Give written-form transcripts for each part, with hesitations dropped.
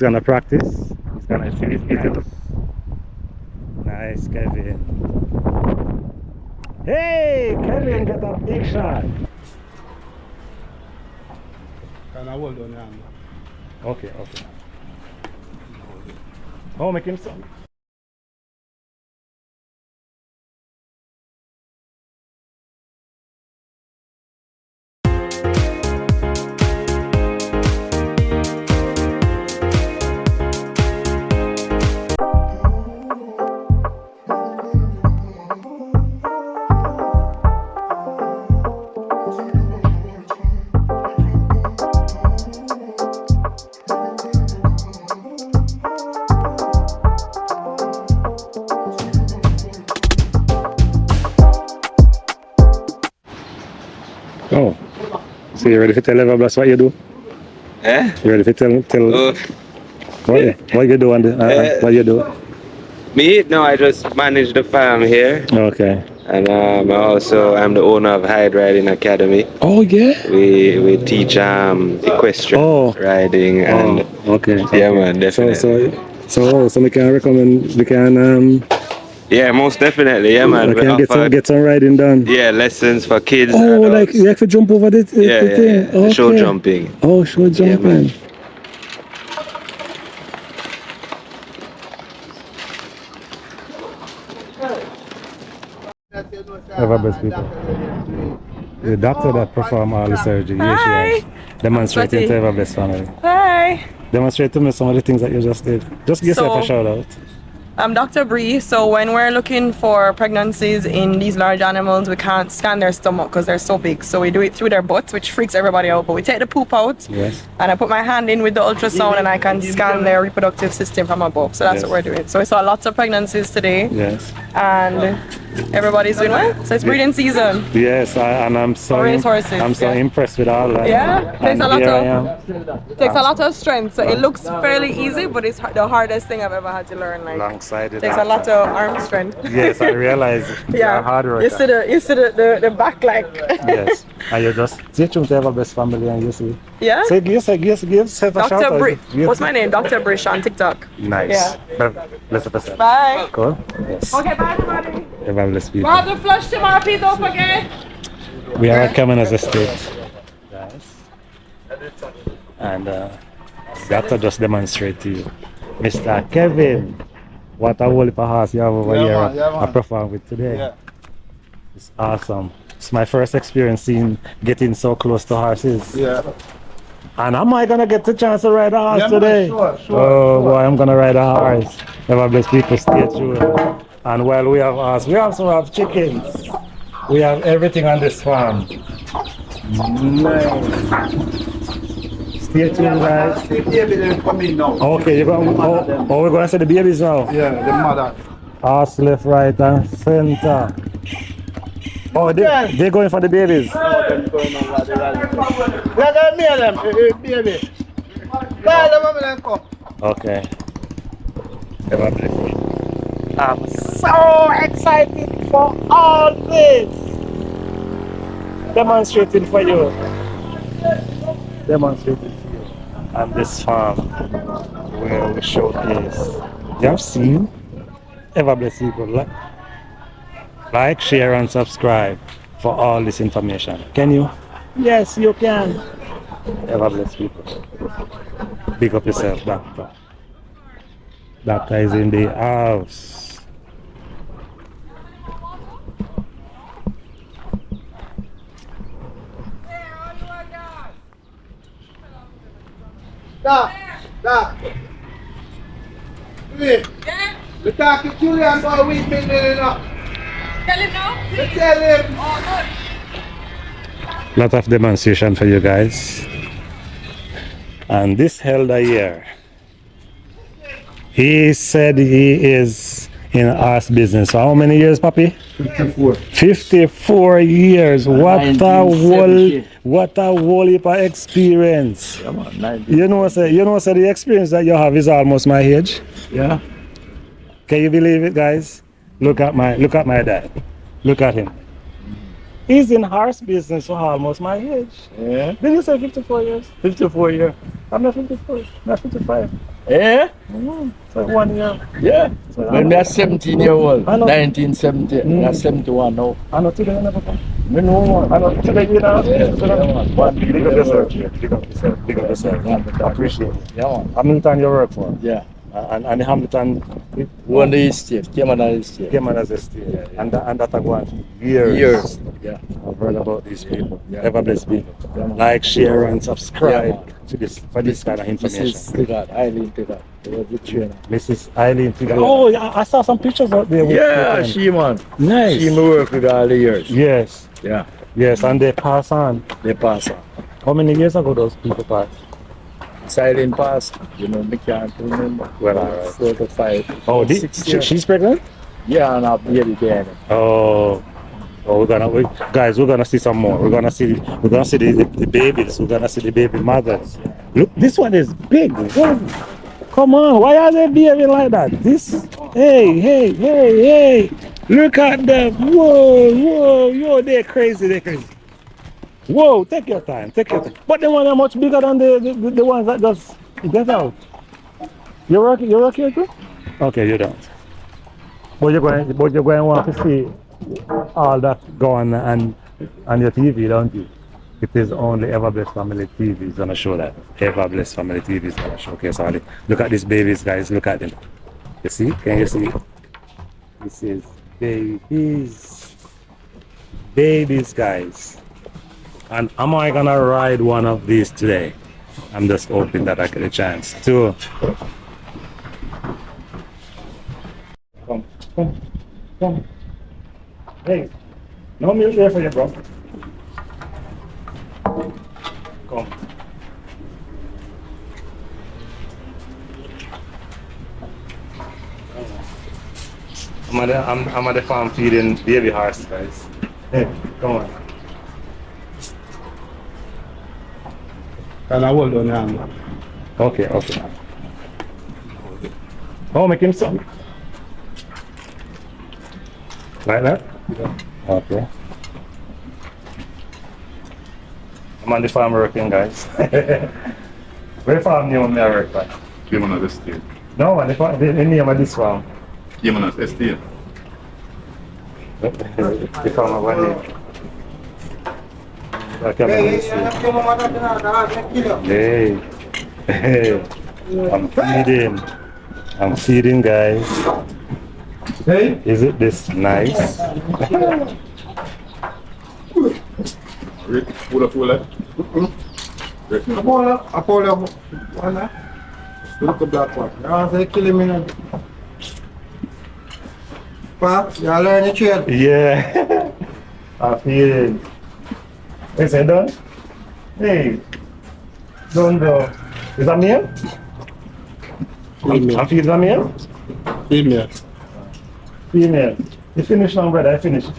gonna practice. He's gonna see it. Nice, Kevin. Hey, Kevin, get a big shot. Can I hold on your hand? Okay. Oh, make him some. Oh, so you ready to tell everybody what you do? Eh? You ready to tell what you do and what you do? Me? No, I just manage the farm here. Okay. And I'm the owner of Hide Riding Academy. Oh yeah. We teach equestrian riding and okay. Yeah man, definitely. So we can recommend Yeah, most definitely, yeah man. We can get some riding done. Yeah, lessons for kids. Oh, like you have to jump over the thing. Yeah. Okay. Show jumping. Oh, show jumping. Yeah, The doctor that performed all the surgery. Hi. Demonstrating to Everbless family. Hi. Demonstrate to me some of the things that you just did. Just give yourself a shout out. I'm Dr. Bree. So when we're looking for pregnancies in these large animals, we can't scan their stomach because they're so big. So we do it through their butts, which freaks everybody out. But we take the poop out, and I put my hand in with the ultrasound, and I can scan their reproductive system from above. So that's what we're doing. So we saw lots of pregnancies today. Yes. And everybody's doing well. So it's breeding season. Yes, and I'm so impressed with all that. Yeah, takes a lot of strength. So it looks fairly easy, but it's the hardest thing I've ever had to learn. Like, takes a lot of arm strength. Yes, I realize. Yeah, hard work. You see the back leg. Yes, and you just stay tuned to Everbless family, and you see. Yeah. So give yourself a shout out. What's my name? Dr. Brish on TikTok. Nice. Yeah. Bless the person. Bye. Cool. Yes. Okay, bye everybody. Everbless people. We'll have the flush tomorrow, please don't forget. We are coming as a state. Guys. And Doctor just demonstrate to you. Mr. Kevin. What a whole heap of horse you have over here I perform with today. Yeah. It's awesome. It's my first experience getting so close to horses. Yeah. And am I gonna get the chance to ride a horse today? Sure. Oh boy, I'm gonna ride a horse. Everbless people, stay tuned. And while we have horse, we also have chickens. We have everything on this farm. Nice. Stay tuned, guys. The baby then come in now. Okay, we're gonna see the babies now. Yeah, the mother. Horse left, right, and center. Oh, they're going for the babies. Oh, them going over the rally. Let them hear them, baby. Let them come. Okay. I'm so excited for all this. Demonstrating for you. Demonstrating for you. On this farm where we showcase. You have seen Everbless people. Like, share, and subscribe for all this information. Can you? Yes, you can. Everbless people. Big up yourself, Doctor. Doctor is in the house. Doc. Wait. We talk to Julian for a week, enough. Tell him now. Tell him. Oh, good. Lot of demonstration for you guys. And this held a year. He said he is in horse business. So how many years, Papi? 54. 54 years. What a whole heap of experience. You know, the experience that you have is almost my age. Yeah. Can you believe it, guys? Look at my dad. Look at him. He's in horse business for almost my age. Yeah. Did you say 54 years? 54 years. I'm not 54, not 55. Yeah? So 1 year. Yeah. So When me a 17-year-old, I know. 1970, me a 71 now. I know today I never come. Me know one. I know today you know. Yeah, man. One Big up yourself. Big up yourself. Big up yourself. I appreciate it. Yeah, man. Hamilton you work for. Yeah. And Hamilton Won the estate, came on the estate. came on as a state. Yeah, yeah. And that I go on for years. Years. Yeah. I've heard about these people. Yeah. Ever bless people. Yeah, man. Like, share, and subscribe Yeah, to this for this kind of information. Mrs. Tigard, Eileen Tigard. She was the trainer. Mrs. Eileen Tigard. Yeah. Oh, yeah, I saw some pictures out there. Yeah, with she man. nice. She me work with all the years. Yes, Yeah. yes, and they pass on. They pass on. How many years ago those people passed? Silent pass. You know, me can't remember. Well, all right. 4 to 5. Oh, 6 years. she's pregnant? Yeah, and I'll be there. Oh, guys, we're gonna see some more. We're gonna see the babies. We're gonna see the baby mothers. Look, this one is big. Whoa. Come on, why are they behaving like that? Hey! Look at them! Whoa! They're crazy. Whoa! Take your time. But the ones are much bigger than the ones that just get out. You work here too? Okay, you don't. But you're going to want to see all that going on your TV, don't you? It is only Ever Blessed Family TV is gonna show that. Ever Blessed Family TV is gonna showcase all it. Look at these babies, guys. Look at them. You see? Can you see? This is babies, guys. And am I gonna ride one of these today? I'm just hoping that I get a chance to. Come. Hey, no milk there for you, bro. Come. I'm at the farm feeding baby horse, guys. Hey, come on. Can I hold on hand? Okay. Oh, make him some. Like that? Yeah. Okay. I'm on the farm working, guys. Where farm name I work by? Caymanas Estate. No, the name of this farm. Caymanas Estate. The farm of one name. Hey. I'm feeding, guys. Hey? Is it this nice? Rick, pull up. Rick. Apollo. One. Look at that one. You say kill him in. Pa, you learn the trade. Yeah. I'm feeding. Is it done? Hey. Don't go. Is that meal? I'm feeding a meal? Female. You finish now, brother. I finish. You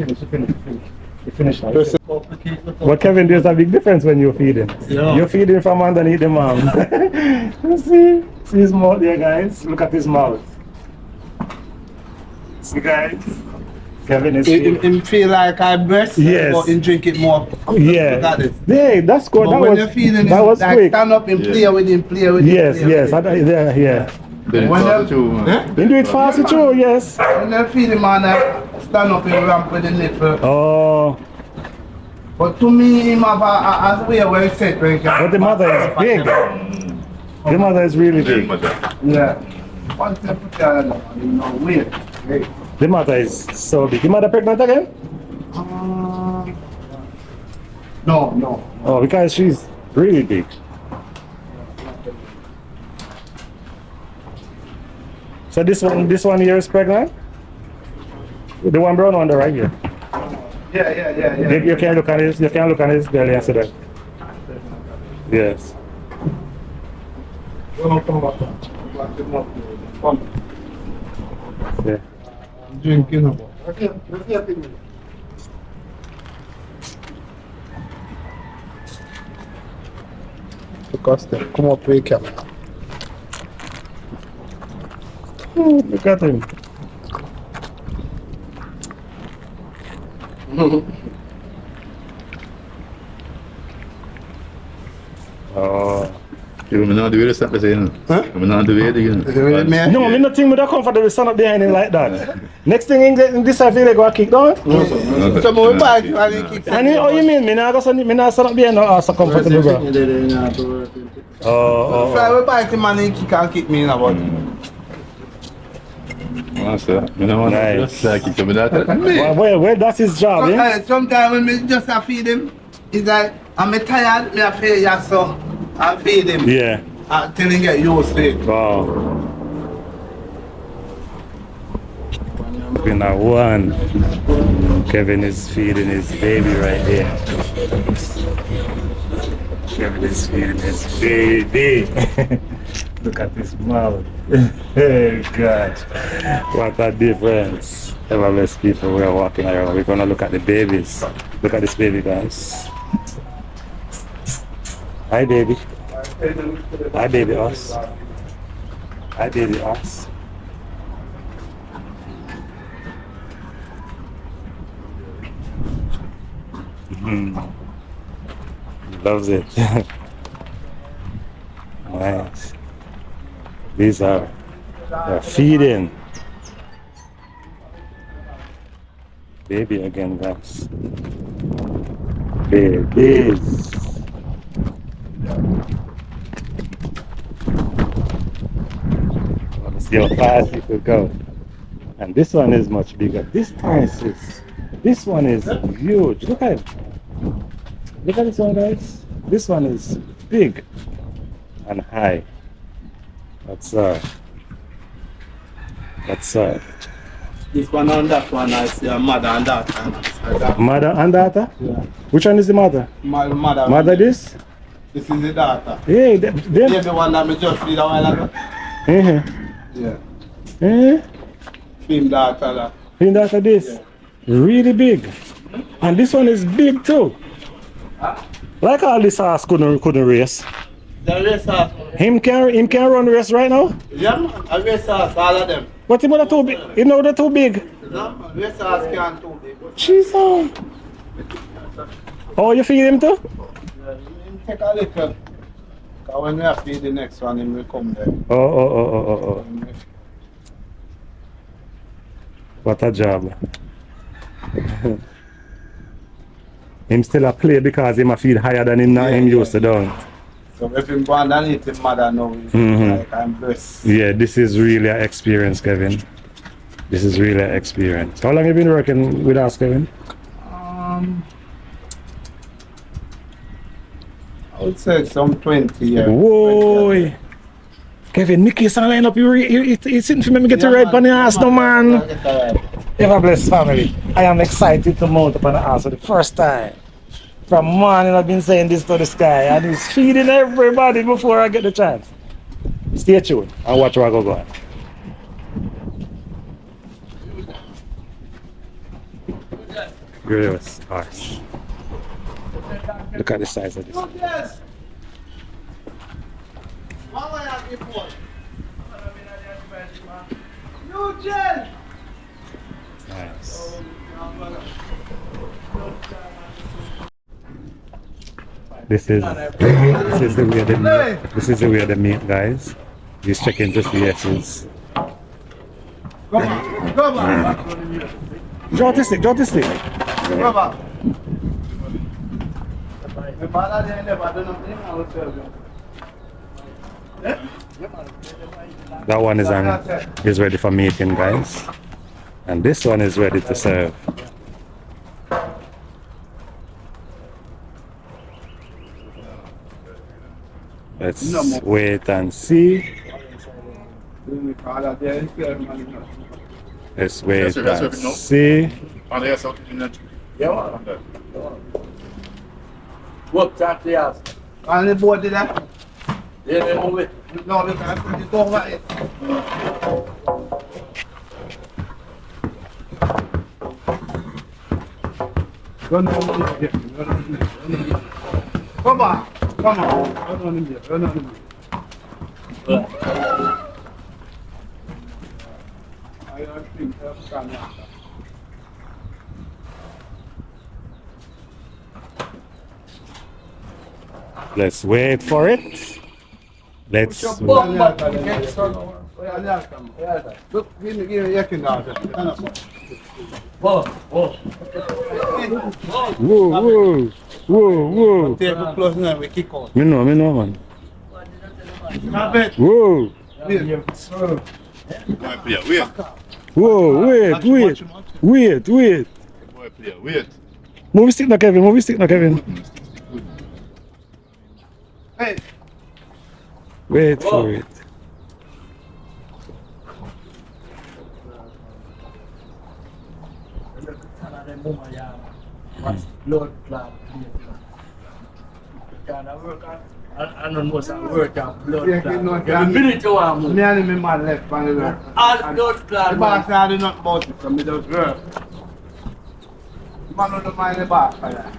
finish now. But Kevin, there's a big difference when you're feeding. Yeah. You're feeding from underneath the mouth. See his mouth there, guys. Look at his mouth. See, guys. Kevin is feeding. It feel like I breast, Yes. but in drink it more. Yeah. Look at it. Hey, that's good. But That when was, you're feeding that it, was like quick. stand up and play with him. Yes. Yeah. Then When it's you- all Huh? You do it fast too, yes. When you feed him, man, I stand up and ramp with the nipple. Oh, But to me, him have a way where he said, where he can- but the mother is big. The mother is really Then big. mother. Yeah. Once you put that on, you know, wait. Hey. The mother is so big. The mother pregnant again? No. Oh, because she's really big. So this one here is pregnant? The one brown on the right here. Yeah. You can look at his belly and see that. Yes. Come back. Come. Yeah. Drinking about. Come up with camera. Look at him. Oh. You know the way to stop the saying. Huh? You know the way again. No, me not think me that comfortable stand up behind him like that. Next thing in this I feel like go kick down. So we buy it and he keep And oh, you mean me not go stand up behind no so comfortable bro. Oh, Fly we buy it and he kick me in about. Master, you know what? Nice. Like you come that. Well, that's his job, eh? Sometimes when me just feed him, it's like I'm tired, me feed ya so I feed him. Yeah. Until he get used to it. Wow. Been a one. Kevin is feeding his baby right here. Kevin is feeding his baby. Look at his mouth. Hey gosh. What a difference. Ever blessed people, we are walking around. We're gonna look at the babies. Look at this baby, guys. Hi baby. Hi baby us. Hi baby us. Loves it. Nice. These are they're feeding. Baby again, guys. Babies. Let's see how fast it could go. And this one is much bigger. This one is huge. Look at it. Look at this one, guys. This one is big and high. That's This one and that one I see a mother and daughter. Mother and daughter? Yeah. Which one is the mother? My mother. Mother this? This is the daughter. Hey, Yeah, the one that me just feed a while ago. Yeah. Film daughter that. Film daughter this? Really big. And this one is big too. Like all this ass couldn't race. The race horse. Him can run race right now? Yeah, man. A race horse, all of them. But him not too big. You know they're too big. No, man. Race horse can't too big. Jesus. Oh, you feed him too? Yeah, you take a little. Because when we have feed the next one, he will come there. Oh. What a job. Him still a play because him a feed higher than him now him used to down. So if him go underneath his mother now, he's like I'm blessed. Yeah, this is really an experience, Kevin. This is really an experience. How long have you been working with us, Kevin? I would say some 20 years. Whoa! Kevin, Nicky, son, line up. It's sitting for me to get to ride on the ass, no man. Ever blessed family. I am excited to mount up on the ass for the first time. From morning I've been saying this to the sky and he's feeding everybody before I get the chance. Stay tuned and watch where I go on. Gross arse. Look at the size of this. Nice. This is the way they meet, guys. He's checking to see if he's. Come on. Draw the stick. Come on. My father didn't never do nothing, I will tell you. That one is ready for mating, guys. And this one is ready to serve. Let's wait and see. Let's wait and see. Work that the house. And the board did that? Yeah, they move it. No, they can't put it over it. Run on in here. Come on. Run on in here. I don't think that's going to happen. Let's wait for it. Let's. Look, give me your now. Whoa, whoa. Take it close now, we kick out. Me know, man. Stop it. Whoa. Whoa, wait. Boy, player, wait. Move stick now, Kevin. Hey. Wait for it. Lord clot. I don't know some word of blood Yeah, clot. no, Every minute you want more. Me and my man left on the road. All blood The clot. boss said I do not about it, so me just work. Man don't mind the boss for that.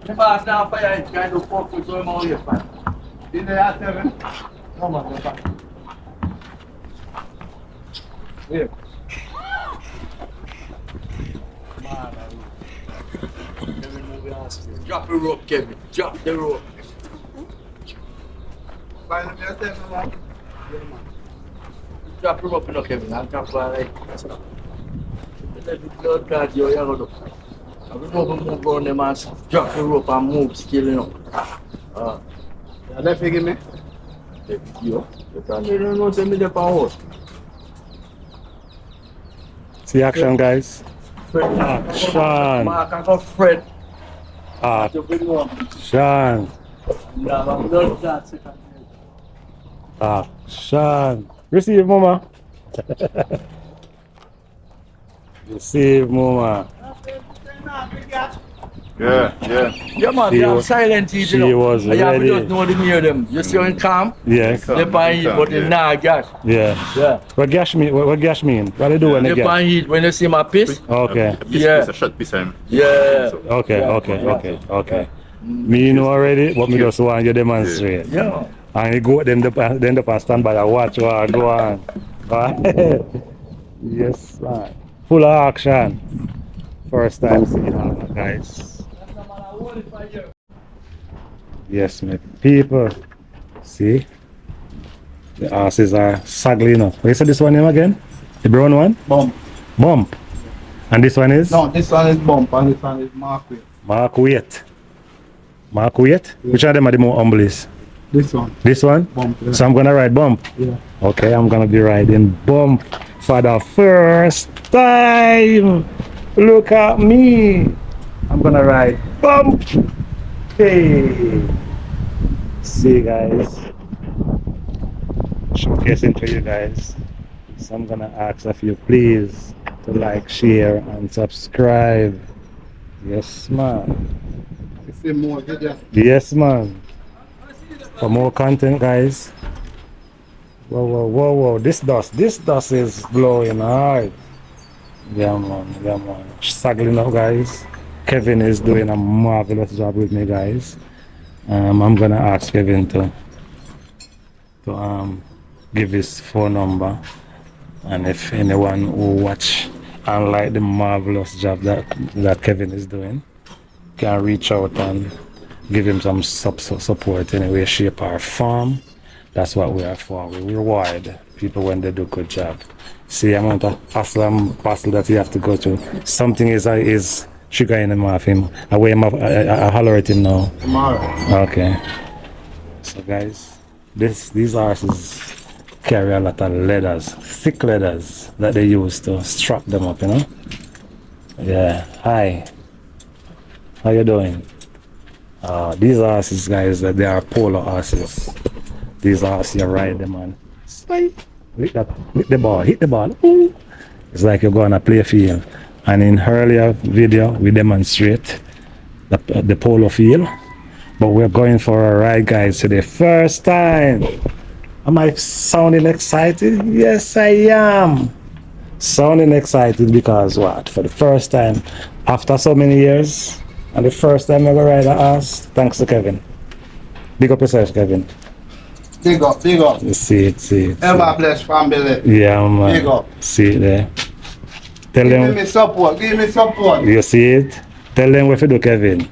The boss now fire is trying to fuck with some more here, man. Did they ask them? Come on, go back. Yeah. Kevin, we ask you. Drop the rope, Kevin. Drop the rope. Find them yourself, man. Drop the rope, you know, Kevin. I'll drop like. Let the blood clot you, you know. I don't know if we move on them and drop the rope and move still, you know. Yeah, they forgive me. You don't know, send me the power. See action, guys. Action. Mark and go Fred. Action. Action. Receive, mama. Receive, mama. Yeah. Yeah, man, She they are was- silent, you she know. was I have to ready. just know them hear them. You see when calm, Yes. they pan heat, but they not gas. Yeah. Yeah. What gash mean? What gash mean? What they do when they They gash? pan heat when you see my piss. Okay. Yeah. Piece of shot, piece of Yeah. Okay. Me know already, but me just want you demonstrate. Yeah. And you go then the stand by and watch what go on. Alright. Yes, man. Full of action. First time seeing all that, guys. Yes, my people. See? The asses are saggling up. What you said this one name again? The brown one? Bump. Bump. And this one is? No, this one is bump and this one is market. Mark Wait. Mark Wait? Which of them are the more humblest? This one. This one? Bump. Yeah. So I'm gonna ride Bump? Yeah. Okay, I'm gonna be riding Bump for the first time. Look at me. I'm gonna ride Bump. Hey. See, guys. Showcasing to you guys. So I'm gonna ask of you please to like, share, and subscribe. Yes, man. You see more video. Yes, man. For more content, guys. Whoa. This dust is blowing hard. Yeah, man. Struggling up, guys. Kevin is doing a marvelous job with me, guys. I'm gonna ask Kevin to give his phone number, and if anyone who watch and like the marvelous job that Kevin is doing, can reach out and give him some support in any way, shape, or form. That's what we are for. We reward people when they do good job. See the amount of hustle and bustle that you have to go through. Something is sugar in the mouth him. I weigh him up, I holler at him now. Tomorrow. Okay. So guys, these horses carry a lot of leathers, thick leathers that they use to strap them up, you know? Yeah. Hi. How you doing? These horses, guys, they are polo horses. These horses, you ride them on. Hit the ball. Ooh. It's like you're going to play field. And in earlier video, we demonstrate the polo field. But we're going for a ride, guys, for the first time. Am I sounding excited? Yes, I am. Sounding excited because what? For the first time, after so many years, and the first time I ever ride a horse, thanks to Kevin. Big up yourself, Kevin. Big up. You see it. Ever blessed family. Yeah, man. Big up. See it there. Tell Give them. me support. You see it? Tell them what to do, Kevin.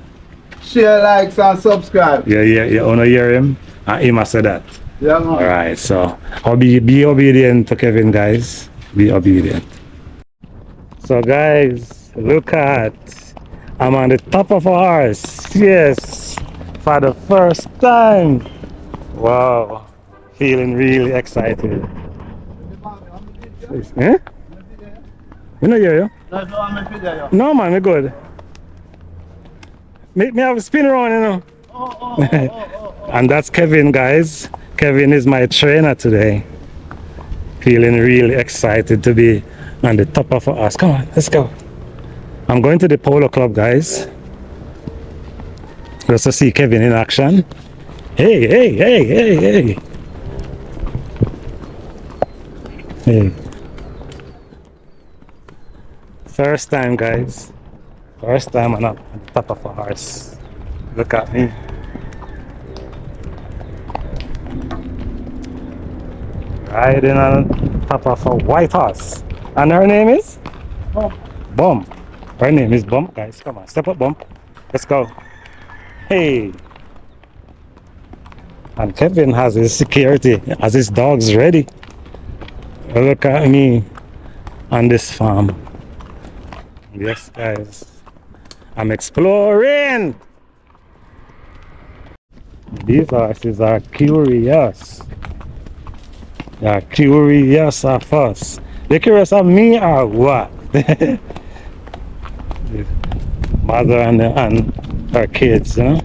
share, likes, and subscribe. Yeah, you wanna hear him? And him must say that. Yeah, man. Alright, so be obedient to Kevin, guys. Be obedient. So guys, look at, I'm on the top of a horse. Yes, for the first time. Wow, feeling really excited. Eh? Me no hear you. That's all I'm video. No man, me good. Me have a spin around, you know. And that's Kevin, guys. Kevin is my trainer today. Feeling really excited to be on the top of a horse. Come on, let's go. I'm going to the polo club, guys. Just to see Kevin in action. Hey, hey, hey, hey, hey. Hey. First time, guys. First time on the top of a horse. Look at me. Riding on top of a white horse. And her name is? Bump. Her name is Bump, guys. Come on, step up, Bump. Let's go. Hey. And Kevin has his security, has his dogs ready. Look at me on this farm. Yes, guys. I'm exploring. These horses are curious. They are curious of us. They're curious of me or what? The mother and her kids, you know?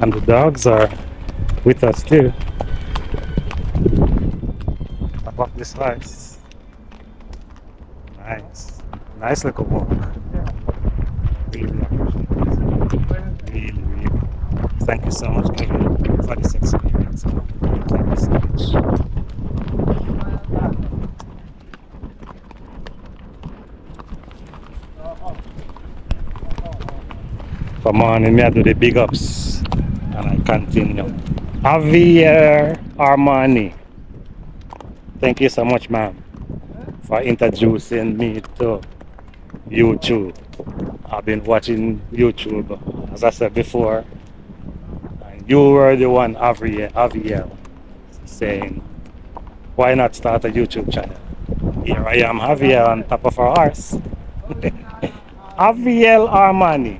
And the dogs are with us too. Above this horse. Nice. Nice little walk. Really appreciate it. Really. Thank you so much, Kevin, for this experience. Thank you so much. For morning, I do the big ups and I continue. Javier Armani. Thank you so much, ma'am, for introducing me to YouTube. I've been watching YouTube, as I said before, and you were the one, Javier, saying, why not start a YouTube channel? Here I am, Javier, on top of a horse. Javier Armani,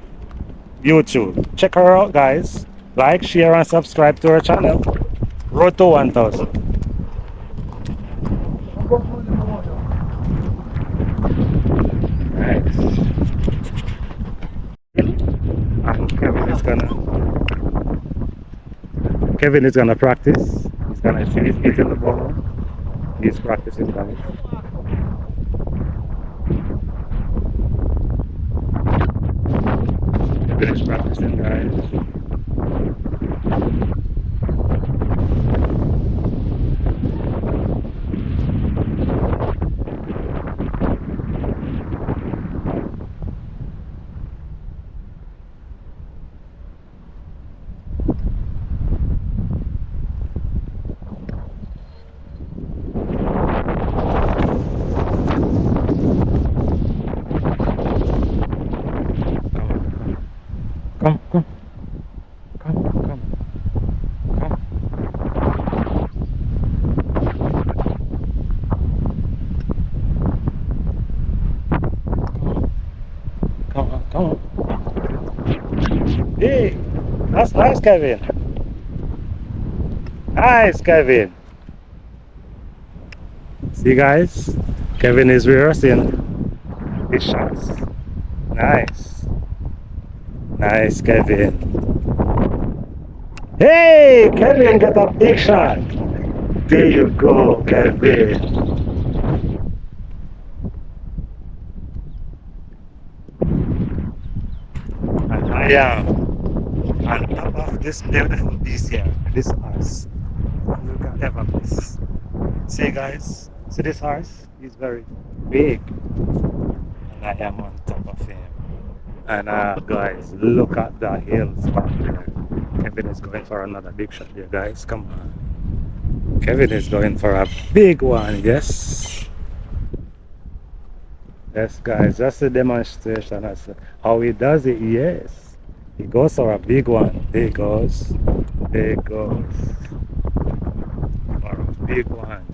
YouTube. Check her out, guys. Like, share, and subscribe to her channel. Road to 1,000. Nice. And Kevin is gonna practice. He's gonna finish hitting the ball. He's practicing, guys. Finish practicing, guys. Come. Come on. Hey, that's nice, Kevin. Nice, Kevin. See, guys, Kevin is rehearsing his shots. Nice, Kevin. Hey, Kevin got a big shot. There you go, Kevin. And I am on top of this beautiful beast here. This horse. Look at Everest. See, guys, see this horse? He's very big. And I am on top of him. And guys, look at the hills back there. Kevin is going for another big shot there, guys. Come on. Kevin is going for a big one, yes. Yes, guys, that's the demonstration. That's how he does it, yes. He goes for a big one. There he goes. There he goes. For a big one.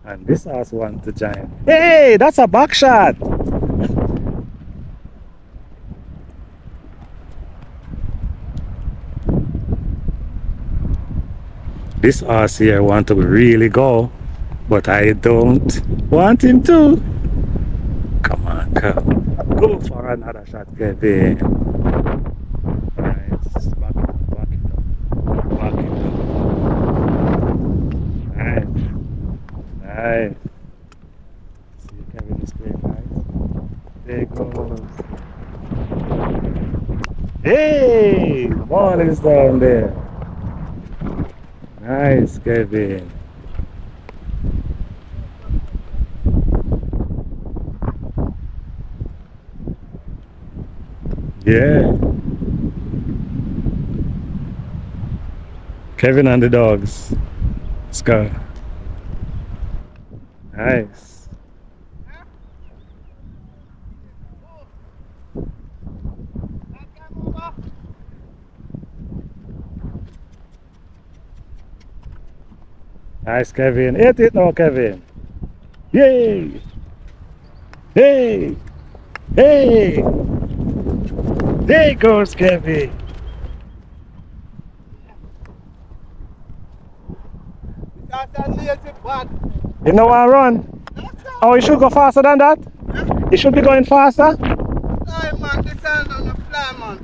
And this horse wants to join. Hey, that's a back shot. This horse here want to really go, but I don't want him to. Come on, come. Go for another shot, Kevin. Nice. Back it up, back it up. Back it up. Nice. Nice. See, Kevin is playing nice. There he goes. Hey! Ball is down there. Nice, Kevin. Yeah. Kevin and the dogs. Let's go. Nice. Nice, Kevin. Hit it now, Kevin. Yay! Hey! Hey! There goes Kevin. You know I run? Oh, you should go faster than that? You should be going faster?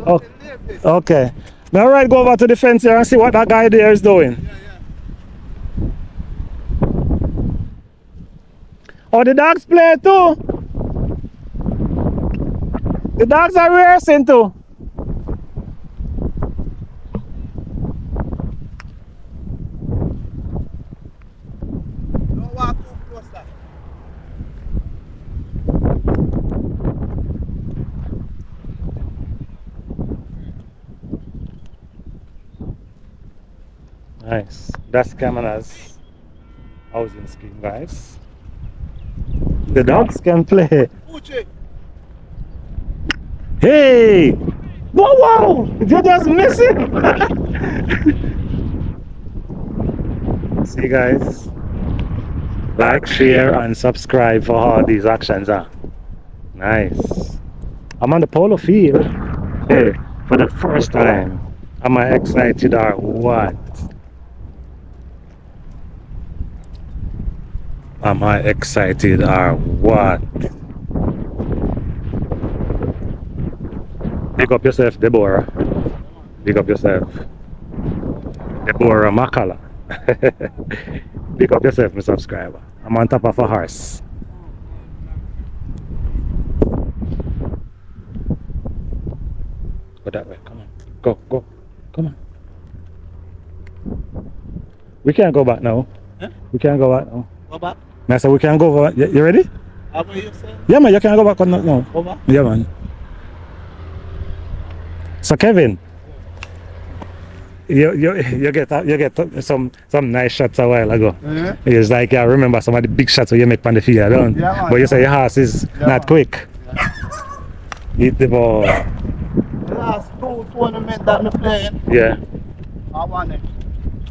Oh, okay. Now right, go over to the fence here and see what that guy there is doing. Oh, the dogs play too. The dogs are rehearsing too. Don't walk too close, sir. Nice. That's Kamana's housing scheme, guys. The dogs can play. Uche. Hey! Whoa, whoa! You just miss it! See, guys? Like, share, and subscribe for all these actions. Nice. I'm on the polo field. Hey, for the first time. Am I excited or what? Am I excited or what? Big up yourself, Deborah. Big up yourself. Deborah Makala. Big up yourself, my subscriber. I'm on top of a horse. Go that way, come on. Go, go. Come on. We can't go back now. Huh? We can't go back now. Go back. I said we can go over. You ready? How about you, sir? Yeah, man, you can go back on that now. Go back. Yeah, man. So Kevin, you get some nice shots a while ago. Yeah. It's like I remember some of the big shots you make on the field, don't? Yeah, man, but you yeah, say your horse is Yeah, not man. quick. Hit the ball. The last two tournaments that we playing, Yeah. I won it.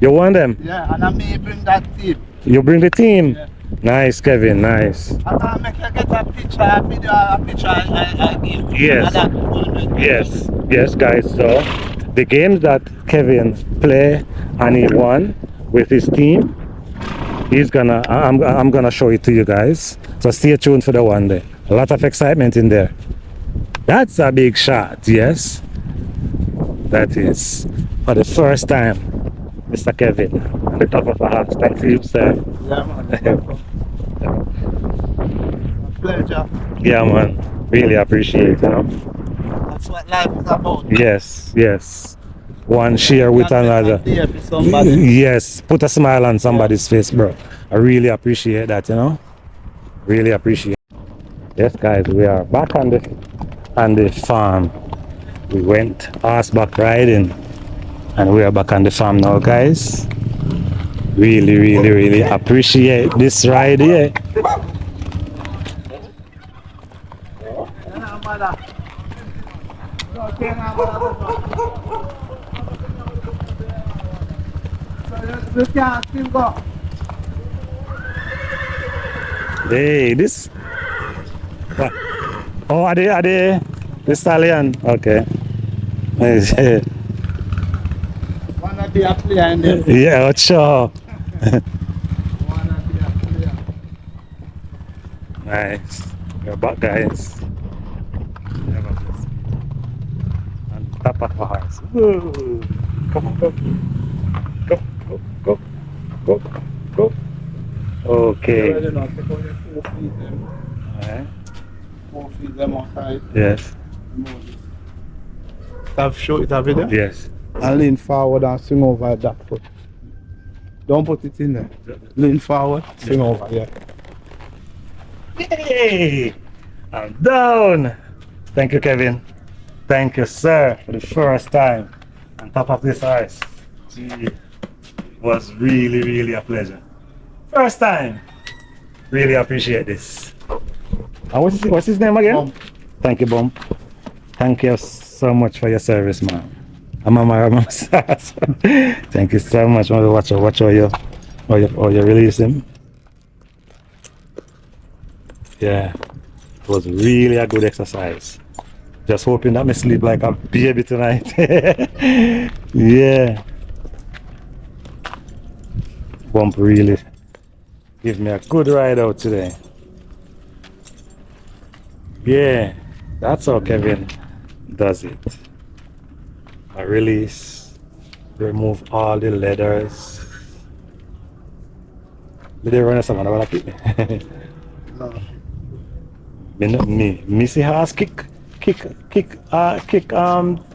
You won them. Yeah, and I may bring that team. You bring the team. Yeah. Nice, Kevin. Nice. And I make you get a picture, a video, a picture I give. Yes. And that tournament. Yes, yes, guys. So the games that Kevin play and he won with his team, I'm gonna show it to you guys. So stay tuned for the one day. A lot of excitement in there. That's a big shot. Yes, that is for the first time, Mr. Kevin, on the top of a horse. Thank you, sir. Yeah, man. Pleasure. Yeah, man. Really appreciate it. You know. That's what life is about. Yes, yes. One share with another. There for somebody. Yes, put a smile on somebody's face, bro. I really appreciate that, you know. Really appreciate it. Yes, guys, we are back on the farm. We went horseback riding, and we are back on the farm now, guys. Really appreciate this ride here. Okay, now, so you can't still go. Hey, this. What? Oh, are they the stallion? Okay. Wanna be a player in them. Yeah, sure. Wanna be a player. Nice. You're back, guys. Never bless me. On top of a horse. Woo. Come on, go. Go, go, go, go, go. Okay. Well, you know, take out your 4 feet them. Alright. 4 feet them outside. Yes. Have show it a video? Yes. And lean forward and swing over that foot. Don't put it in there. Lean forward, swing over, yeah. Yay! I'm down. Thank you, Kevin. Thank you, sir, for the first time on top of this horse. Gee, it was really, really a pleasure. First time. Really appreciate this. And what's his name again? Bump. Thank you, Bump. Thank you so much for your service, man. I'm a Mama. Thank you so much. Watch how you release him. Yeah, it was really a good exercise. Just hoping that I sleep like a baby tonight. Yeah. Bump really give me a good ride out today. Yeah, that's how Kevin does it. I release, remove all the leathers. Did they run someone want to keep me? Me see horse kick,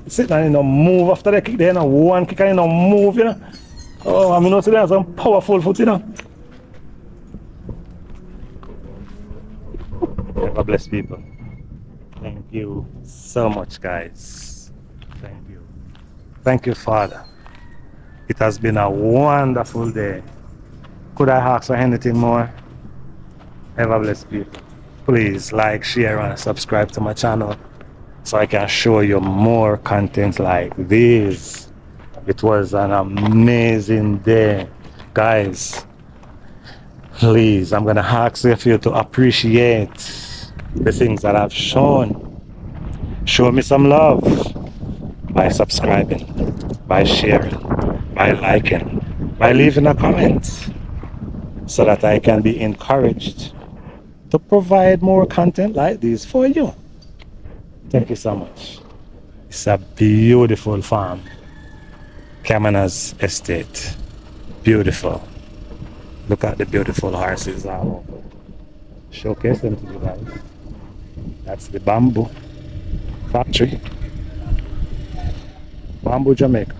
sit down, you know, move after the kick, then one kick and you know, move, you know. Oh, I mean, you know, today some powerful foot, you know. Ever bless people. Thank you so much, guys. Thank you. Thank you, Father. It has been a wonderful day. Could I ask for anything more? Ever bless people. Please like, share, and subscribe to my channel so I can show you more content like this. It was an amazing day. Guys, please, I'm gonna ask you to appreciate the things that I've shown. Show me some love by subscribing, by sharing, by liking, by leaving a comment so that I can be encouraged to provide more content like this for you. Thank you so much. It's a beautiful farm. Kamana's estate. Beautiful. Look at the beautiful horses all over. Showcase them to you guys. That's the bamboo factory. Bamboo, Jamaica.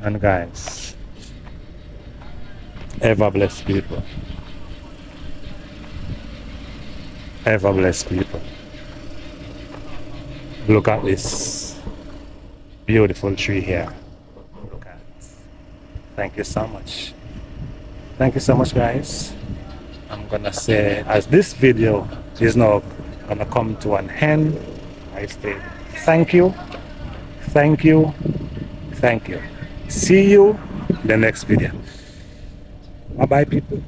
And guys, ever blessed people. Ever blessed people. Look at this beautiful tree here. Look at it. Thank you so much. Thank you so much, guys. I'm gonna say, as this video is now gonna come to an end, I say thank you, thank you, thank you. See you in the next video. Bye bye, people.